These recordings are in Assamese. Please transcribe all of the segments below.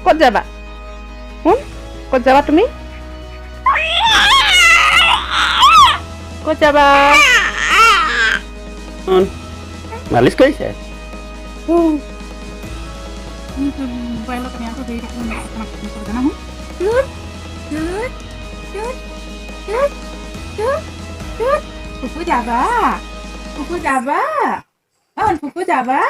ক'ত যাবা ক'ত যাবা তুমি ক'ত যাবা মালিশ কৰিছে Fuku Java. Fuku Java. Oh, Fuku Java.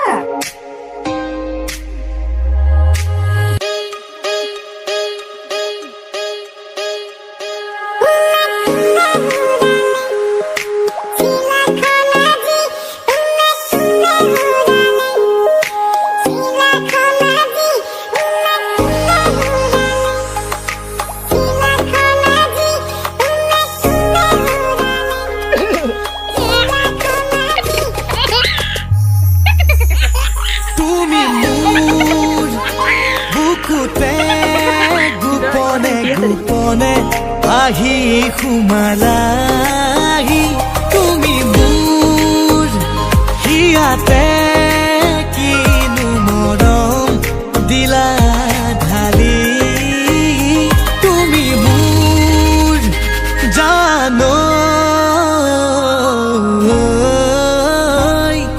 আহি খুমালাহি তুমি মোৰ হিয়াতে কিনো মৰম দিলা ঢালি তুমি মোৰ জানো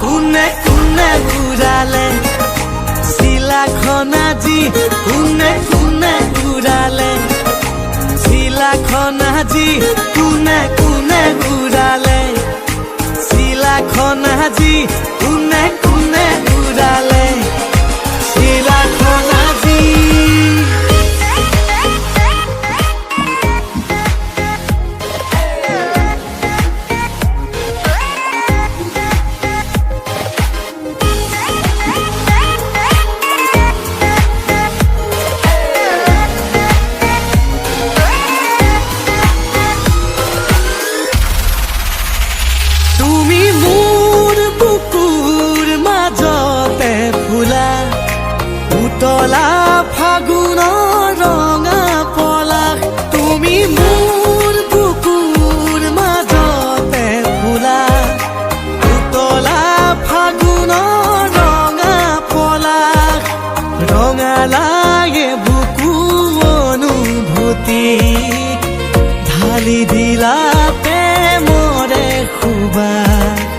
কোনে কোনে ঘূৰালে চিলাখন আজি কোনে কোনে ঘূৰালে চিলাখন আজি কোনে কোনে ঘূৰালে চিলাখন আজি কোনে কোনে ঘূৰালে চিলাখন আজি তলা ফাগুনৰ ৰঙা পলাশ তুমি মোৰ বুকুৰ মাজতে ফুলা তলা ফাগুনৰ ৰঙা পলাশ ৰঙালাগে বুকু অনুভূতি ঢালি দিলা প্ৰেমৰে খুবা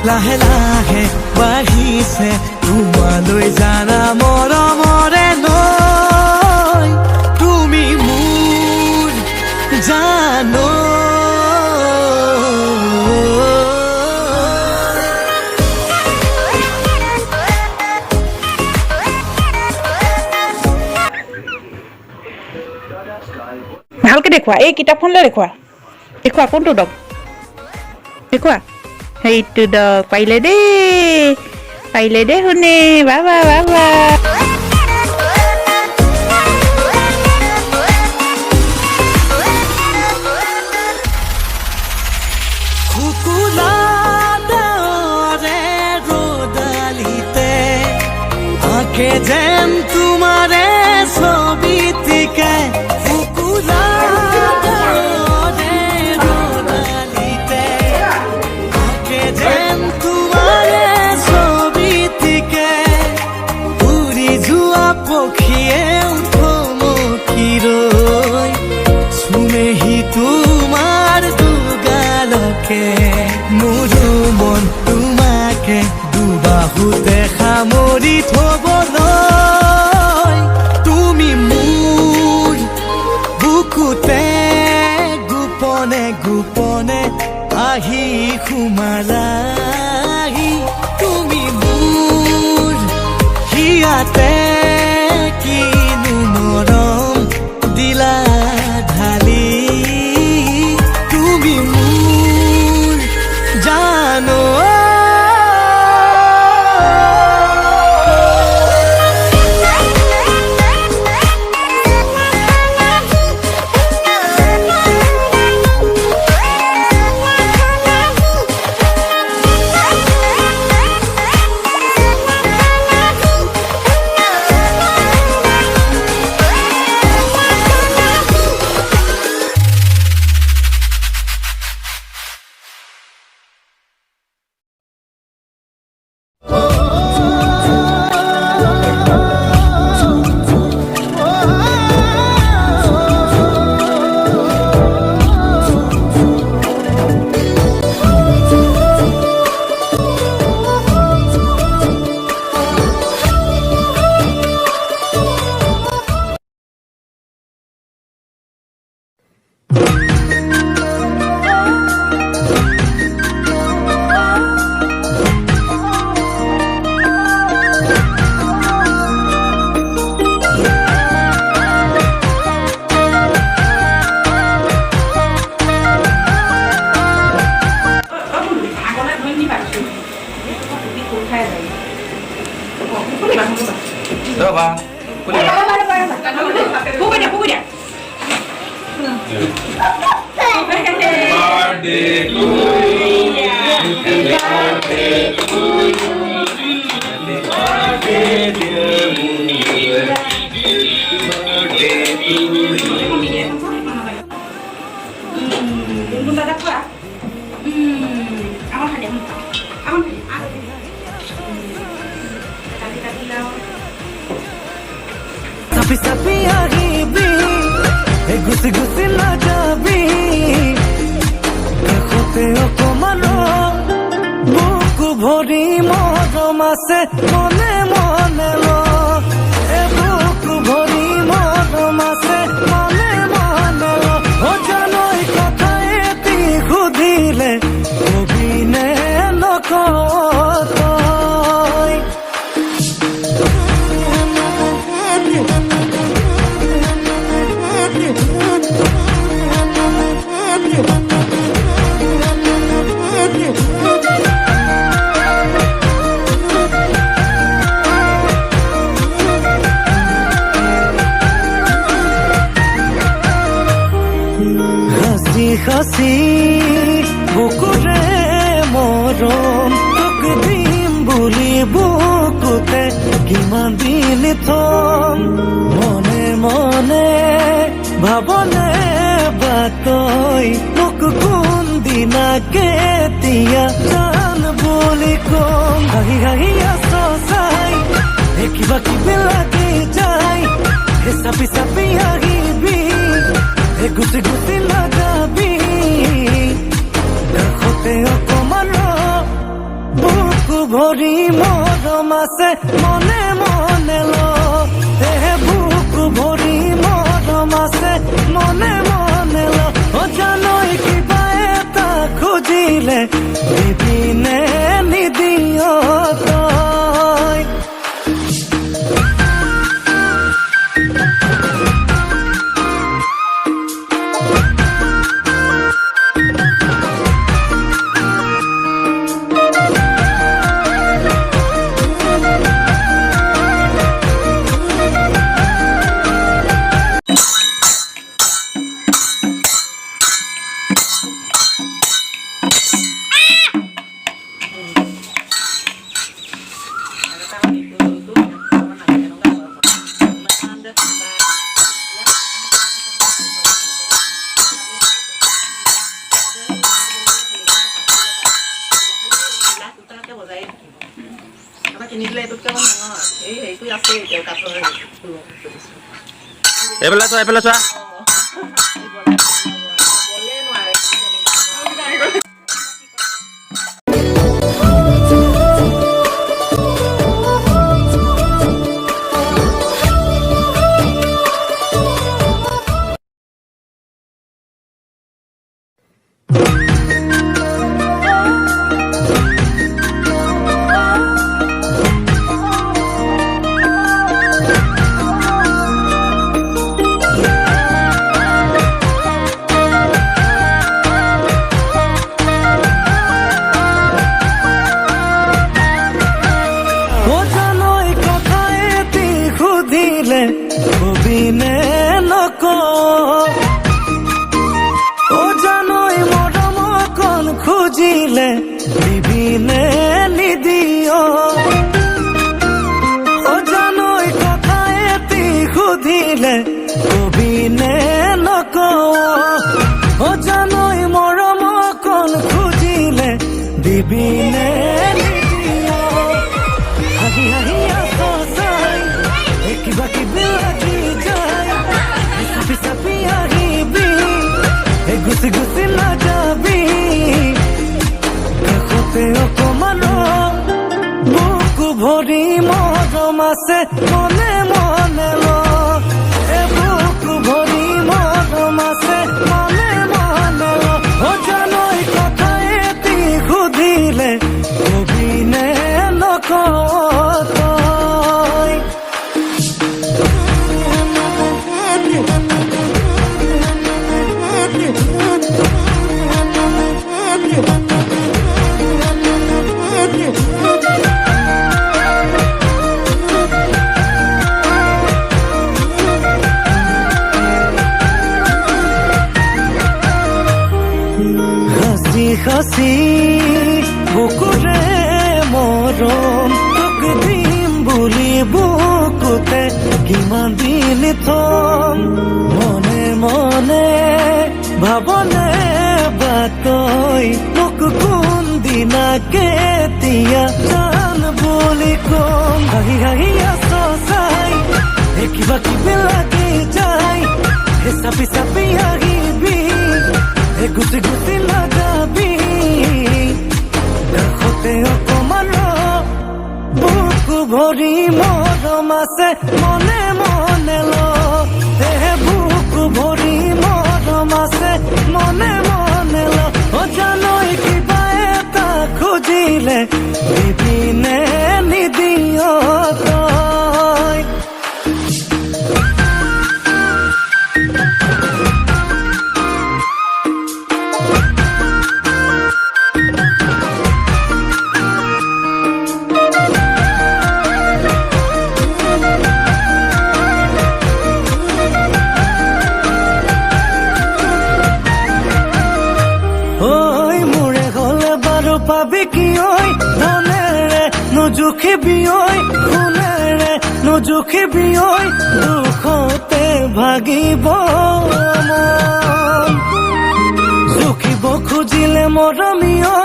লাহে লাহে বাঢ়িছে তোমালৈ জানা মৰমৰে নৈ তুমি মোৰ জানো ভালকে দেখুৱা এই কিতাপখনলৈ দেখুৱা দেখুৱা কোনটো ডগ দেখুৱা সেইটো ডগ পাৰিলে দেই শুনে বাবা বাবা আঁকে যেন তোমাৰে ছবিটিকে মোৰো মন তোমাকে দুবাহুতে সামৰি থবলৈ তুমি মোৰ বুকুতে গোপনে গোপনে আহি সোমালাহি তুমি মোৰ হিয়াতে কিনো মৰম দিলা ঢালি তুমি মোৰ জানো ৰ'বা Sapi sapi ahibi, gusi gusi na jabi. Kakhote okomano, buku bhori morom ase mone mone lo. E buku bhori morom ase mone mone lo. O janoi kotha eti khudile, kobine nokotoi. Hasi hasi bukure morom tok dim buli bukute kiman din thom mone mone bhabone batoi muk kun dina ketia jan buli kom hahi hahi aso sai ekiba kibela ki jai he sapi sapi ahibi he gusi gusi lagabi kakhote okomano buku bhori morom ase mone mone lo he buku bhori morom ase mone mone lo o janoi kiba eta khujile dibine nidio toi এইফালে চোৱা Divine nidio O janoi kotha eti khudile kobine noko O janoi morom kon khujile divine nidio Hahi hahi aso sai ekiba kibela ki jai sapi sapi ahibi gusi gusi na jabi kakhote okomano buku bhori morom ase mone mone lo e buku bhori morom ase mone mone lo o janoi kotha eti khudile kobine nokotoi সাঁচি বুকুৰে মৰম তোক দিম বুলি বুকুতে কিমান দিন থম মনে মনে ভাবনে বাতই মোক কোন দিনা কেতিয়া জান বুলি কম হাঁহি হাঁহি আছ চাই কিবা কিবি লাগি যায় চাপি চাপি আহিবি গুচি গুচি নাযাবি কাষতে অকমান বুকু ভৰি মৰম আছে মনে মনে ল বুকু ভৰি মৰম আছে মনে মনে ল জানৈ কিবা এটা খুজিলে দিবিনে নিদিয় তই পাবি কি ঐ ধনেৰে নুজুখিবি ঐ সোণেৰে নুজুখিবি ঐ দুখতে ভাগিব মন জুখিব খুজিলে মৰমি ঐ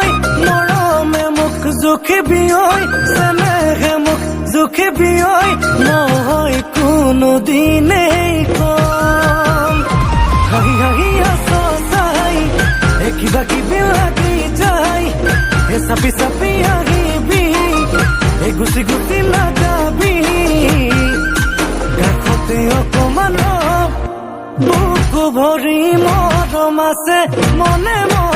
মৰমে মোক জুখিবি ঐ চেনেহে মোক জুখিবি ঐ নহয় কোনো দিনেই কম হাঁহি হাঁহি আছ চাই কিবা কিবি লাগি যায় চাপি চাপি আহিবি গুচি গুচি নাযাবি কাষতে অকমান বুকু ভৰি মৰম আছে মনে মনে